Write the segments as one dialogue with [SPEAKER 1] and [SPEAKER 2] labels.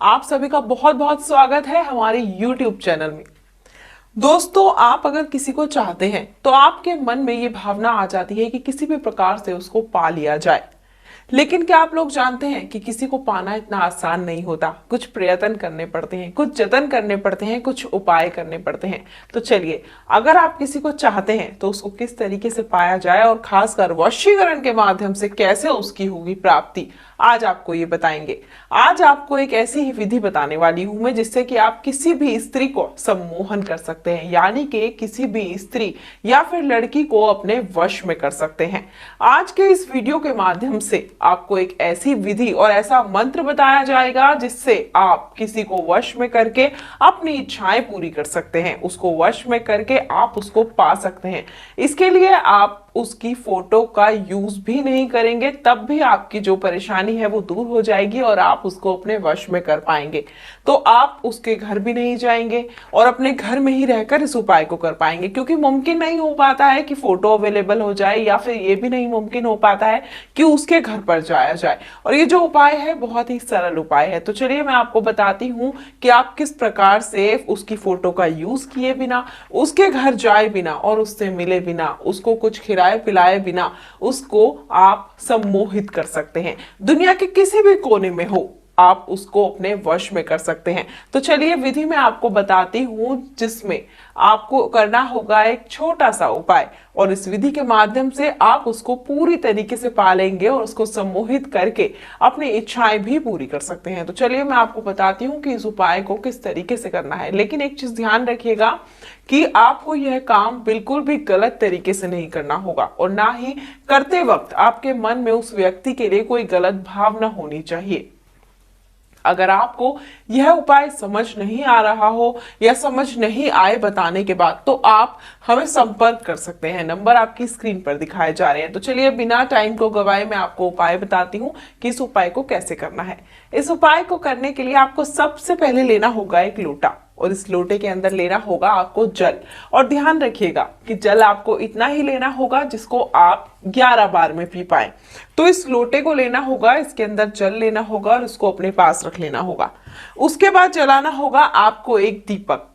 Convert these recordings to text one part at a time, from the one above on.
[SPEAKER 1] आप सभी का बहुत बहुत स्वागत है हमारे YouTube चैनल में। दोस्तों, आप अगर किसी को चाहते हैं तो आपके मन में ये भावना आ जाती है कि किसी भी प्रकार से उसको पा लिया जाए। लेकिन क्या आप लोग जानते हैं कि किसी को पाना इतना आसान नहीं होता। कुछ प्रयत्न करने पड़ते हैं, कुछ जतन करने पड़ते हैं, कुछ उपाय करने पड़ते हैं। तो चलिए, अगर आप किसी को चाहते हैं तो उसको किस तरीके से पाया जाए और खासकर वशीकरण के माध्यम से कैसे उसकी होगी प्राप्ति, आज आपको ये बताएंगे। आज आपको एक ऐसी ही विधि बताने वाली हूं मैं जिससे कि आप किसी भी स्त्री को सम्मोहन कर सकते हैं, यानी कि किसी भी स्त्री या फिर लड़की को अपने वश में कर सकते हैं। आज के इस वीडियो के माध्यम से आपको एक ऐसी विधि और ऐसा मंत्र बताया जाएगा जिससे आप किसी को वश में करके अपनी इच्छाएं पूरी कर सकते हैं, उसको वश में करके आप उसको पा सकते हैं। इसके लिए आप उसकी फोटो का यूज भी नहीं करेंगे, तब भी आपकी जो परेशानी है वो दूर हो जाएगी और आप उसको अपने वश में कर पाएंगे। तो आप उसके घर भी नहीं जाएंगे और अपने घर में ही रहकर इस उपाय को कर पाएंगे, क्योंकि मुमकिन नहीं हो पाता है कि फोटो अवेलेबल हो जाए या फिर ये भी नहीं मुमकिन हो पाता है कि उसके घर पर जाया जाए। और ये जो उपाय है बहुत ही सरल उपाय है। तो चलिए मैं आपको बताती हूँ कि आप किस प्रकार से उसकी फोटो का यूज किए बिना, उसके घर जाए बिना और उससे मिले बिना, उसको कुछ खिलाए पिलाए बिना उसको आप सम्मोहित कर सकते हैं। दुनिया के किसी भी कोने में हो, आप उसको अपने वश में कर सकते हैं। तो चलिए विधि में आपको बताती हूं, जिसमें आपको करना होगा एक छोटा सा उपाय, और इस विधि के माध्यम से आप उसको पूरी तरीके से पालेंगे और उसको सम्मोहित करके अपनी इच्छाएं भी पूरी कर सकते हैं। तो चलिए मैं आपको बताती हूँ कि इस उपाय को किस तरीके से करना है। लेकिन एक चीज ध्यान रखिएगा कि आपको यह काम बिल्कुल भी गलत तरीके से नहीं करना होगा, और ना ही करते वक्त आपके मन में उस व्यक्ति के लिए कोई गलत भावना होनी चाहिए। अगर आपको यह उपाय समझ नहीं आ रहा हो या समझ नहीं आए बताने के बाद, तो आप हमें संपर्क कर सकते हैं। नंबर आपकी स्क्रीन पर दिखाए जा रहे हैं। तो चलिए बिना टाइम को गवाए मैं आपको उपाय बताती हूँ कि इस उपाय को कैसे करना है। इस उपाय को करने के लिए आपको सबसे पहले लेना होगा एक लोटा, और इस लोटे के अंदर लेना होगा आपको जल। और ध्यान रखिएगा कि जल आपको इतना ही लेना होगा जिसको आप 11 बार में पी पाए। तो इस लोटे को लेना होगा, इसके अंदर जल लेना होगा और उसको अपने पास रख लेना होगा। उसके बाद जलाना होगा आपको एक दीपक,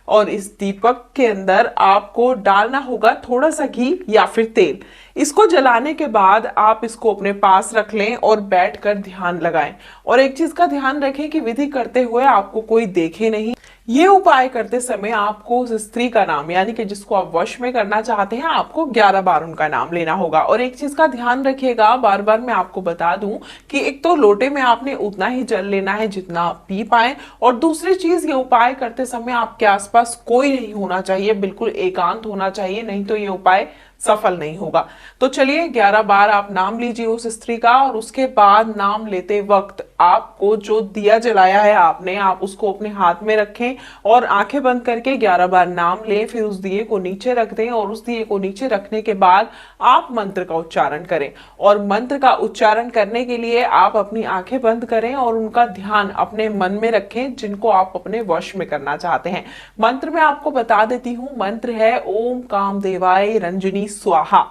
[SPEAKER 1] और इस दीपक के अंदर आपको डालना होगा थोड़ा सा घी या फिर तेल। इसको जलाने के बाद आप इसको अपने पास रख लें और बैठकर ध्यान लगाएं। और एक चीज का ध्यान रखें कि विधि करते हुए आपको कोई देखे नहीं। ये उपाय करते समय आपको उस स्त्री का नाम, यानी कि जिसको आप वश में करना चाहते हैं, आपको 11 बार उनका नाम लेना होगा। और एक चीज का ध्यान रखिएगा, बार बार मैं आपको बता दूं कि एक तो लोटे में आपने उतना ही जल लेना है जितना आप पी पाए, और दूसरी चीज ये उपाय करते समय आपके आसपास कोई नहीं होना चाहिए, बिल्कुल एकांत होना चाहिए, नहीं तो ये उपाय सफल नहीं होगा। तो चलिए 11 बार आप नाम लीजिए उस स्त्री का, और उसके बाद नाम लेते वक्त आपको जो दिया जलाया है आपने, आप उसको अपने हाथ में रखें और आंखें बंद करके 11 बार नाम लें। फिर उस दिए को नीचे रख दें, और उस दिए को नीचे रखने के बाद आप मंत्र का उच्चारण करें। और मंत्र का उच्चारण करने के लिए आप अपनी आंखें बंद करें और उनका ध्यान अपने मन में रखें जिनको आप अपने वश में करना चाहते हैं। मंत्र में आपको बता देती हूं, मंत्र है ओम कामदेवाय रंजनी स्वाहा।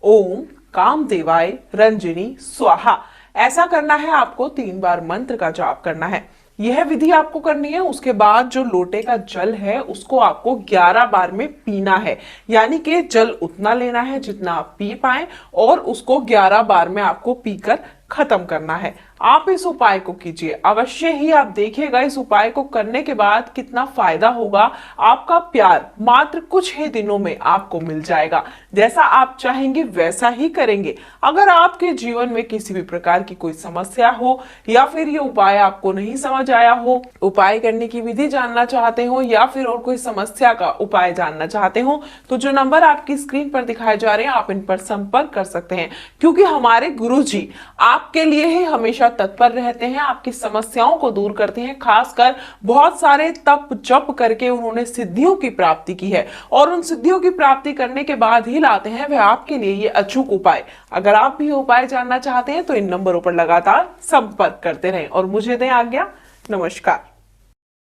[SPEAKER 1] ओम कामदेवाय रंजनी स्वाहा। ऐसा करना है आपको 3 बार मंत्र का जाप करना है। यह विधि आपको करनी है। उसके बाद जो लोटे का जल है उसको आपको 11 बार में पीना है, यानी कि जल उतना लेना है जितना आप पी पाए, और उसको 11 बार में आपको पीकर खत्म करना है। आप इस उपाय को कीजिए, अवश्य ही आप देखिएगा इस उपाय को करने के बाद कितना फायदा होगा। आपका प्यार मात्र कुछ ही दिनों में आपको मिल जाएगा। जैसा आप चाहेंगे वैसा ही करेंगे। अगर आपके जीवन में किसी भी प्रकार की कोई समस्या हो, या फिर ये उपाय आपको नहीं समझ आया हो, उपाय करने की विधि जानना चाहते हो, या फिर और कोई समस्या का उपाय जानना चाहते हो, तो जो नंबर आपकी स्क्रीन पर दिखाए जा रहे हैं आप इन पर संपर्क कर सकते हैं। क्योंकि हमारे गुरुजी आपके लिए ही हमेशा तत्पर रहते हैं, आपकी समस्याओं को दूर करते हैं। खासकर बहुत सारे तप जप करके उन्होंने सिद्धियों की प्राप्ति की है, और उन सिद्धियों की प्राप्ति करने के बाद ही लाते हैं वह आपके लिए ये अचूक उपाय। अगर आप भी उपाय जानना चाहते हैं तो इन नंबरों पर लगातार संपर्क करते रहें, और मुझे दें आज्ञा। नमस्कार।